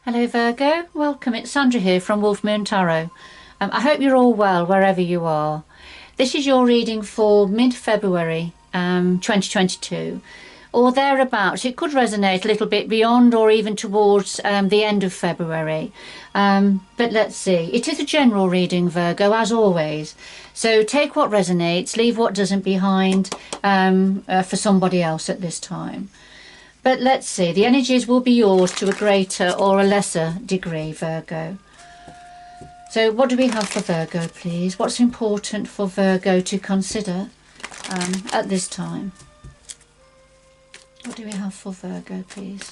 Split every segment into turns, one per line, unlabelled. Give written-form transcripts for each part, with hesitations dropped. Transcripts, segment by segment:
Hello Virgo, welcome. It's Sandra here from Wolf Moon Tarot. I hope you're all well wherever you are. This is your reading for mid-February 2022 or thereabouts. It could resonate a little bit beyond or even towards the end of February. But let's see. It is a general reading, Virgo, as always. So take what resonates, leave what doesn't behind for somebody else at this time. But let's see, the energies will be yours to a greater or a lesser degree, Virgo. So what do we have for Virgo, please? What's important for Virgo to consider at this time? What do we have for Virgo, please?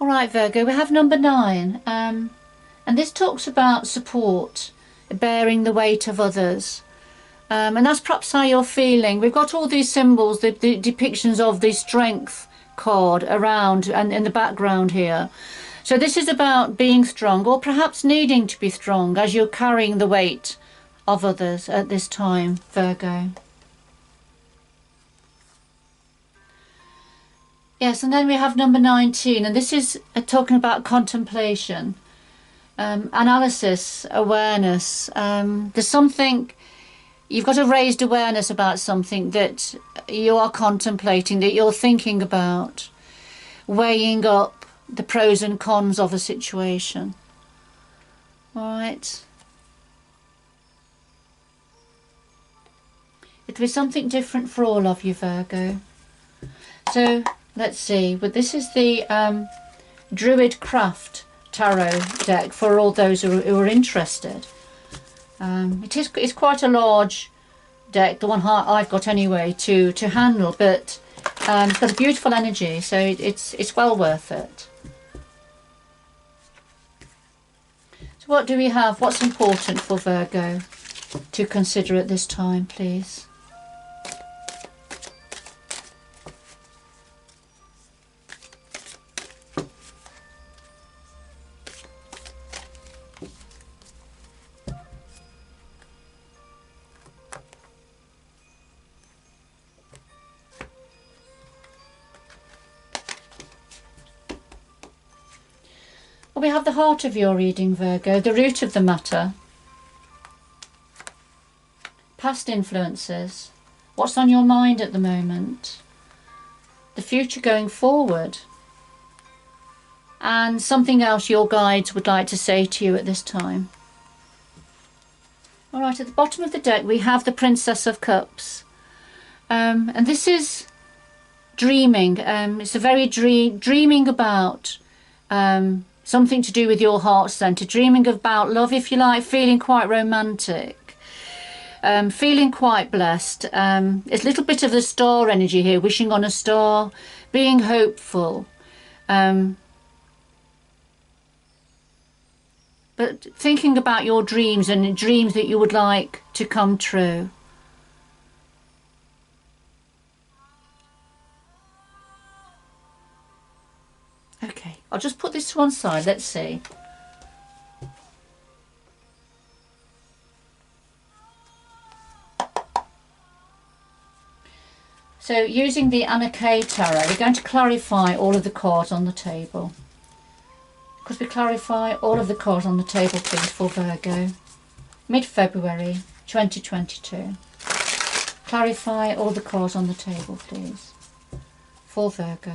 All right, Virgo, we have number 9. And this talks about support, bearing the weight of others. And that's perhaps how you're feeling. We've got all these symbols, the depictions of the strength card around and in the background here. So this is about being strong, or perhaps needing to be strong as you're carrying the weight of others at this time, Virgo. Yes, and then we have number 19, and this is talking about contemplation, analysis, awareness. There's something, you've got a raised awareness about something that you are contemplating, that you're thinking about, weighing up the pros and cons of a situation. All right. It'll be something different for all of you, Virgo. So let's see, but this is the Druid Craft Tarot deck for all those who are interested. It's quite a large deck, the one I've got anyway, to handle, but it's got a beautiful energy, so it's well worth it. So what do we have? What's important for Virgo to consider at this time, please? We have the heart of your reading, Virgo, the root of the matter, past influences, what's on your mind at the moment, the future going forward, and something else your guides would like to say to you at this time. All right, at the bottom of the deck we have the Princess of Cups, and this is dreaming. It's a very dreaming about something to do with your heart centre, dreaming about love, if you like, feeling quite romantic, feeling quite blessed. It's a little bit of the star energy here, wishing on a star, being hopeful, but thinking about your dreams and dreams that you would like to come true. Okay, I'll just put this to one side, let's see. So using the Anna K Tarot, we're going to clarify all of the cards on the table. Could we clarify all of the cards on the table, please, for Virgo? Mid-February 2022. Clarify all the cards on the table, please, for Virgo.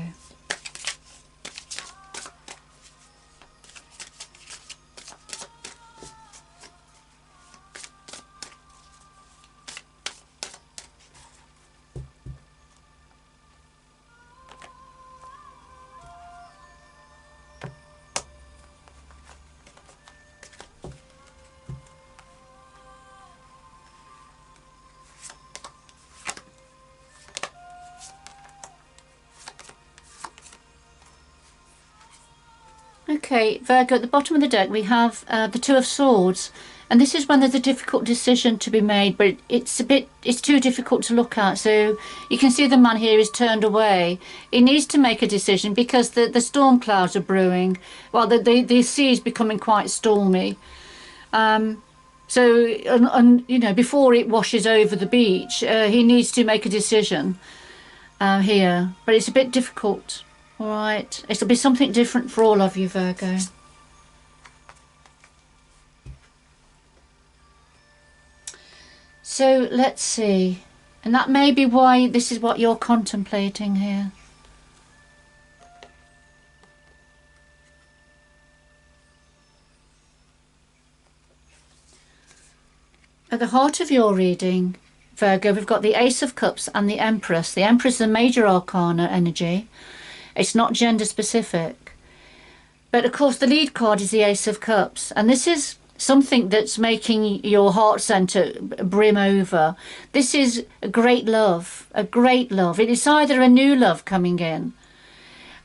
Okay, Virgo, at the bottom of the deck we have the Two of Swords, And this is when there's a difficult decision to be made, but it's too difficult to look at. So you can see the man here is turned away. He needs to make a decision because the storm clouds are brewing. Well, the sea is becoming quite stormy. So, you know, before it washes over the beach, he needs to make a decision here. But it's a bit difficult, all right? It'll be something different for all of you, Virgo. So let's see, and that may be why this is what you're contemplating here. At the heart of your reading, Virgo, we've got the Ace of Cups and the Empress. The Empress is a major arcana energy. It's not gender specific. But of course the lead card is the Ace of Cups, and this is something that's making your heart center brim over. This is a great love, a great love. It is either a new love coming in,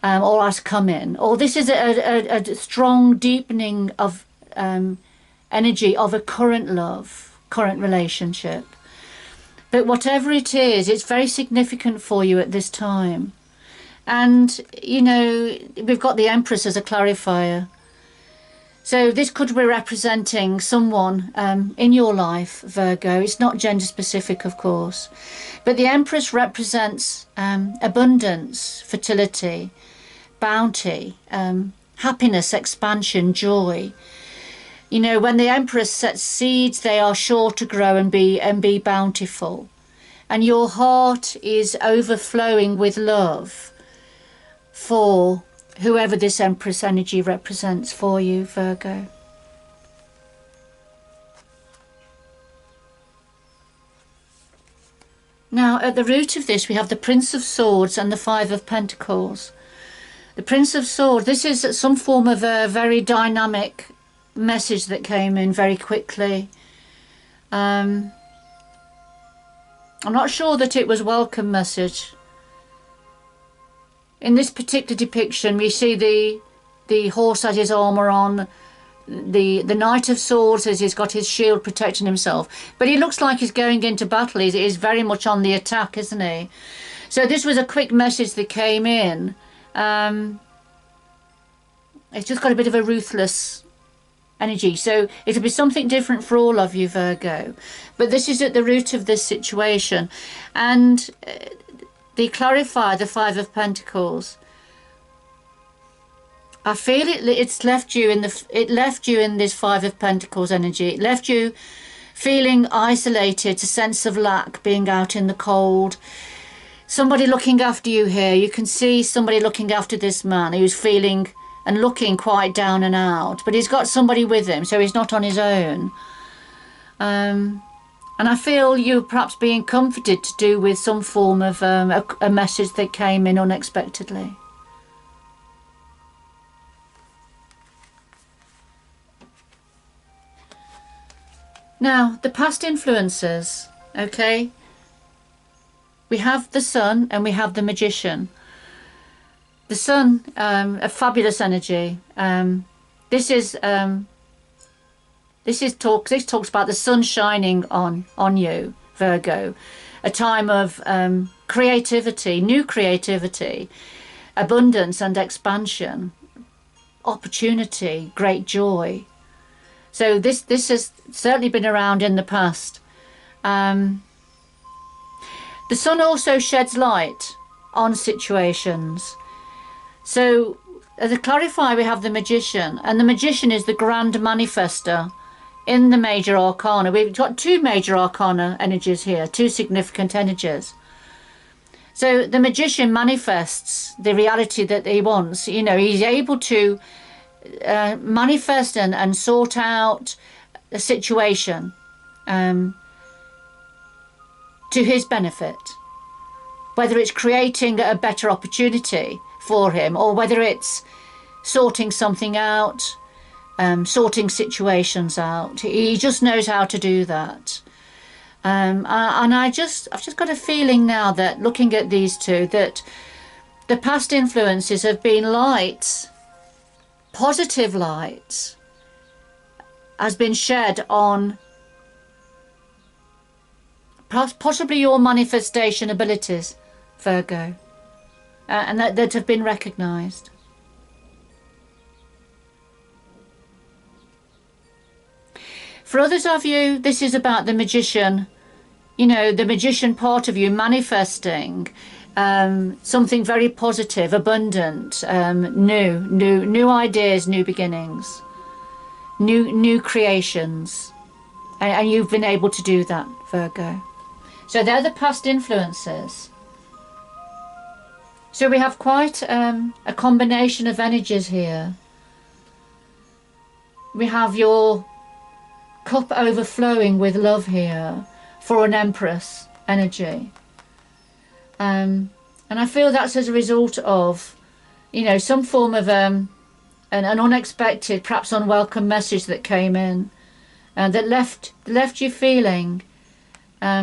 or has come in, or this is a strong deepening of energy of a current love, current relationship. But whatever it is, it's very significant for you at this time. And, you know, we've got the Empress as a clarifier. So this could be representing someone in your life, Virgo. It's not gender specific, of course. But the Empress represents abundance, fertility, bounty, happiness, expansion, joy. You know, when the Empress sets seeds, they are sure to grow and be bountiful. And your heart is overflowing with love for whoever this Empress energy represents for you, Virgo. Now, at the root of this, we have the Prince of Swords and the Five of Pentacles. The Prince of Swords, this is some form of a very dynamic message that came in very quickly. I'm not sure that it was a welcome message. In this particular depiction, we see the horse has his armour on, the Knight of Swords as he's got his shield protecting himself. But he looks like he's going into battle. He's very much on the attack, isn't he? So this was a quick message that came in. It's just got a bit of a ruthless energy. So it'll be something different for all of you, Virgo. But this is at the root of this situation. And the clarifier, the Five of Pentacles, I feel it's left you in this Five of Pentacles energy. It left you feeling isolated, a sense of lack, being out in the cold. Somebody looking after you here. You can see somebody looking after this man who's feeling and looking quite down and out, but he's got somebody with him, so he's not on his own. And I feel you perhaps being comforted to do with some form of a message that came in unexpectedly. Now, the past influences, okay? We have the Sun and we have the Magician. The Sun, a fabulous energy. This talks about the sun shining on you, Virgo. A time of creativity, new creativity, abundance and expansion, opportunity, great joy. So this has certainly been around in the past. The sun also sheds light on situations. So as a clarifier, we have the Magician, and the Magician is the grand manifester in the major arcana. We've got two major arcana energies here, two significant energies. So the Magician manifests the reality that he wants. You know, he's able to manifest and sort out a situation to his benefit, whether it's creating a better opportunity for him or whether it's sorting something out, sorting situations out. He just knows how to do that. And I've just got a feeling now that looking at these two, that the past influences have been light, positive light, has been shed on possibly your manifestation abilities, Virgo, and that have been recognised. For others of you, this is about the magician, you know, the magician part of you manifesting something very positive, abundant, new ideas, new beginnings, new creations, and you've been able to do that, Virgo. So they're the past influences. So we have quite a combination of energies here. We have your cup overflowing with love here for an Empress energy. And I feel that's as a result of, you know, some form of an unexpected, perhaps unwelcome message that came in that left you feeling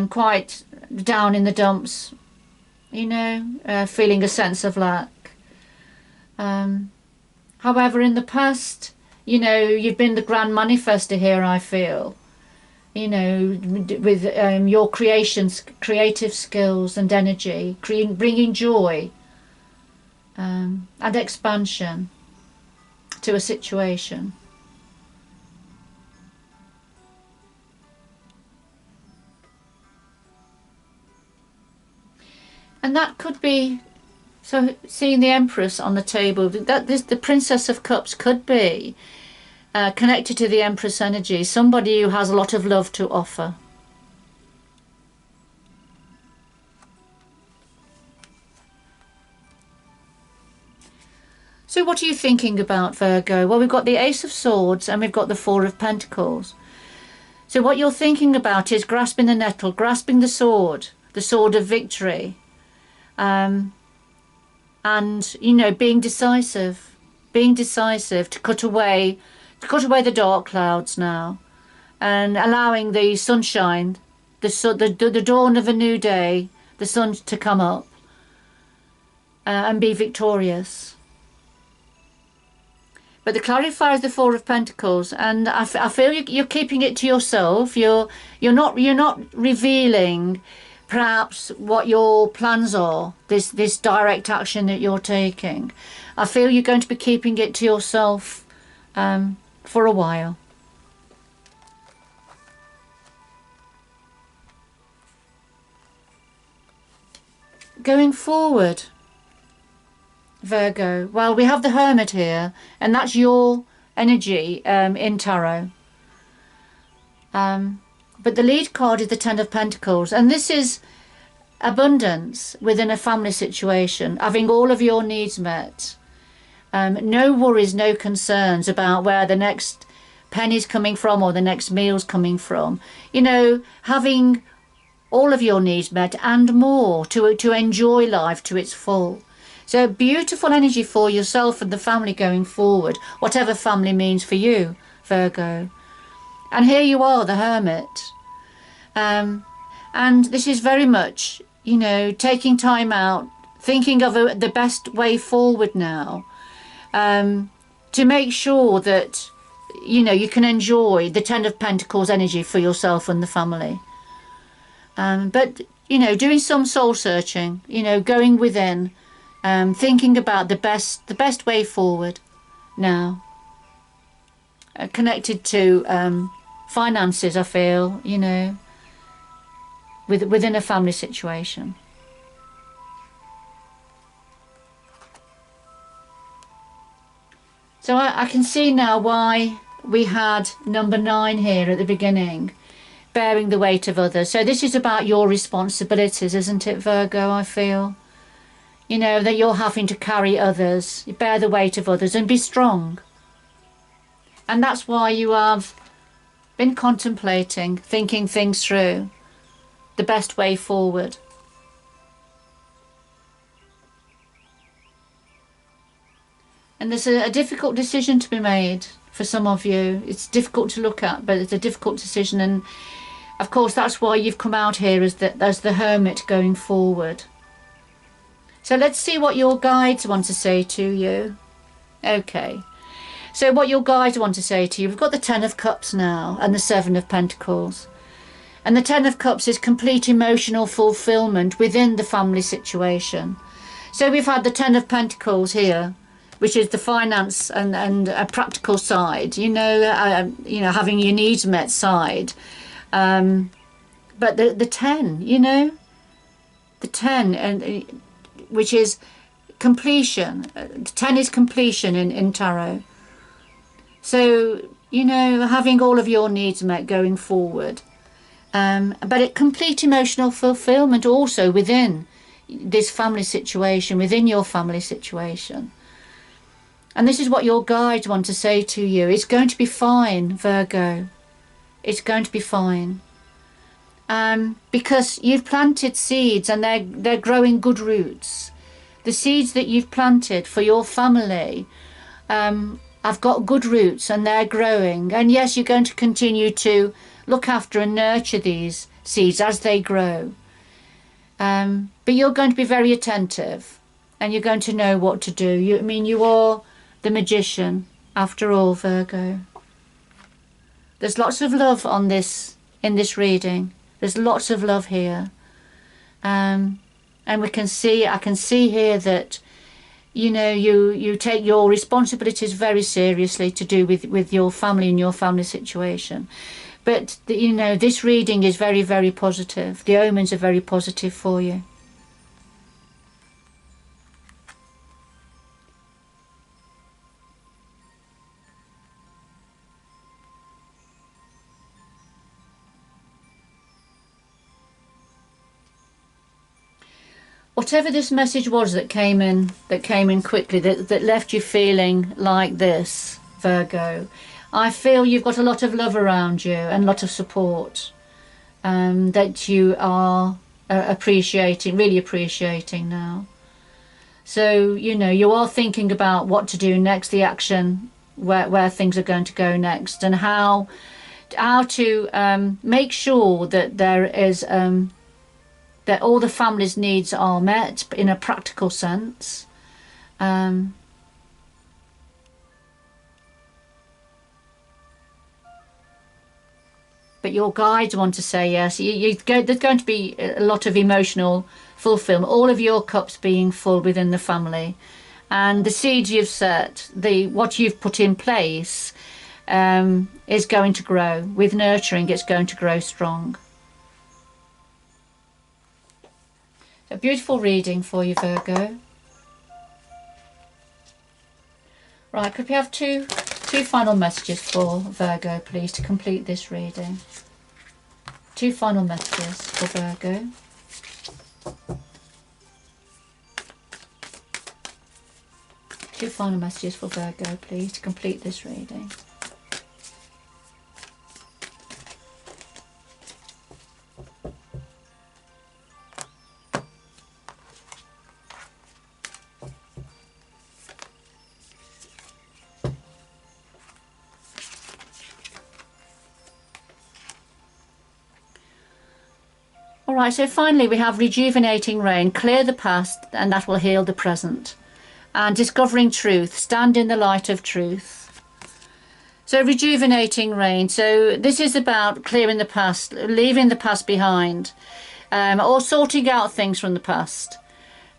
quite down in the dumps, you know, feeling a sense of lack. However, in the past, you know, you've been the grand manifester here, I feel, you know, with your creative skills and energy, bringing joy and expansion to a situation. And that could be, so seeing the Empress on the table, the Princess of Cups could be connected to the Empress energy, somebody who has a lot of love to offer. So what are you thinking about, Virgo? Well, we've got the Ace of Swords and we've got the Four of Pentacles. So what you're thinking about is grasping the nettle, grasping the sword of victory. And, you know, being decisive to cut away the dark clouds now, and allowing the sunshine, the dawn of a new day, the sun to come up, and be victorious. But the clarifier is the Four of Pentacles, and I feel you're keeping it to yourself. You're not revealing perhaps what your plans are, this direct action that you're taking. I feel you're going to be keeping it to yourself for a while. Going forward, Virgo, well, we have the Hermit here, and that's your energy in Tarot. But the lead card is the Ten of Pentacles, and this is abundance within a family situation, having all of your needs met. No worries, no concerns about where the next penny's coming from or the next meal's coming from. You know, having all of your needs met and more to enjoy life to its full. So beautiful energy for yourself and the family going forward, whatever family means for you, Virgo. And here you are, the Hermit. And this is very much, you know, taking time out, thinking of the best way forward now, to make sure that, you know, you can enjoy the Ten of Pentacles energy for yourself and the family. But, you know, doing some soul searching, you know, going within, thinking about the best way forward now. Connected to finances, I feel, you know, within a family situation. So I can see now why we had number 9 here at the beginning, bearing the weight of others. So this is about your responsibilities, isn't it, Virgo, I feel? You know, that you're having to carry others, you bear the weight of others and be strong. And that's why you have been contemplating, thinking things through, the best way forward. And there's a difficult decision to be made for some of you. It's difficult to look at, but it's a difficult decision. And of course, that's why you've come out here as the Hermit going forward. So let's see what your guides want to say to you. Okay. So what your guides want to say to you, we've got the Ten of Cups now and the Seven of Pentacles. And the Ten of Cups is complete emotional fulfillment within the family situation. So we've had the Ten of Pentacles here, which is the finance and a practical side, you know, having your needs met side. But the 10, you know, the 10, which is completion. 10 is completion in tarot. So, you know, having all of your needs met going forward. But a complete emotional fulfillment also within this family situation, within your family situation. And this is what your guides want to say to you. It's going to be fine, Virgo. It's going to be fine. Because you've planted seeds and they're growing good roots. The seeds that you've planted for your family have got good roots and they're growing. And yes, you're going to continue to look after and nurture these seeds as they grow. But you're going to be very attentive and you're going to know what to do. You are the magician after all, Virgo. There's lots of love in this reading. There's lots of love here. And I can see here that, you know, you take your responsibilities very seriously to do with your family and your family situation. But, you know, this reading is very, very positive. The omens are very positive for you. Whatever this message was that came in quickly, that left you feeling like this, Virgo, I feel you've got a lot of love around you and a lot of support that you are really appreciating now. So, you know, you are thinking about what to do next, the action, where things are going to go next, and how to make sure that there is that all the family's needs are met in a practical sense. But your guides want to say yes. There's going to be a lot of emotional fulfillment, all of your cups being full within the family. And the seeds you've set, what you've put in place is going to grow. With nurturing, it's going to grow strong. A beautiful reading for you, Virgo. Right, could we have two final messages for Virgo, please, to complete this reading? Two final messages for Virgo. Two final messages for Virgo, please, to complete this reading. Alright, so finally we have rejuvenating rain, clear the past and that will heal the present. And discovering truth, stand in the light of truth. So rejuvenating rain, so this is about clearing the past, leaving the past behind, or sorting out things from the past.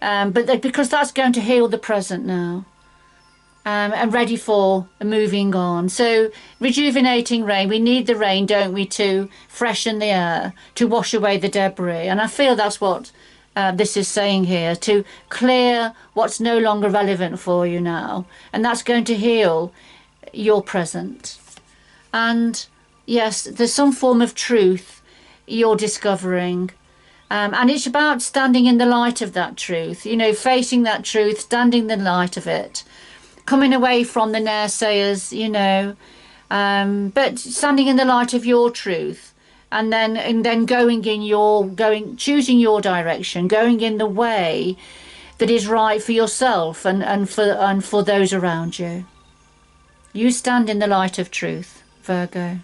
But because that's going to heal the present now. And ready for moving on. So rejuvenating rain, we need the rain, don't we, to freshen the air, to wash away the debris. And I feel that's what this is saying here, to clear what's no longer relevant for you now. And that's going to heal your present. And yes, there's some form of truth you're discovering. And it's about standing in the light of that truth, you know, facing that truth, standing in the light of it. Coming away from the naysayers, you know, but standing in the light of your truth, and then choosing your direction, going in the way that is right for yourself and for those around you. You stand in the light of truth, Virgo.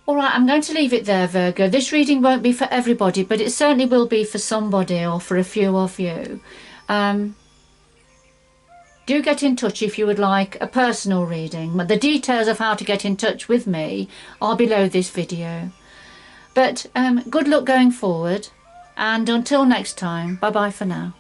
Alright, I'm going to leave it there, Virgo. This reading won't be for everybody, but it certainly will be for somebody or for a few of you. Do get in touch if you would like a personal reading. The details of how to get in touch with me are below this video. But good luck going forward, and until next time, bye bye for now.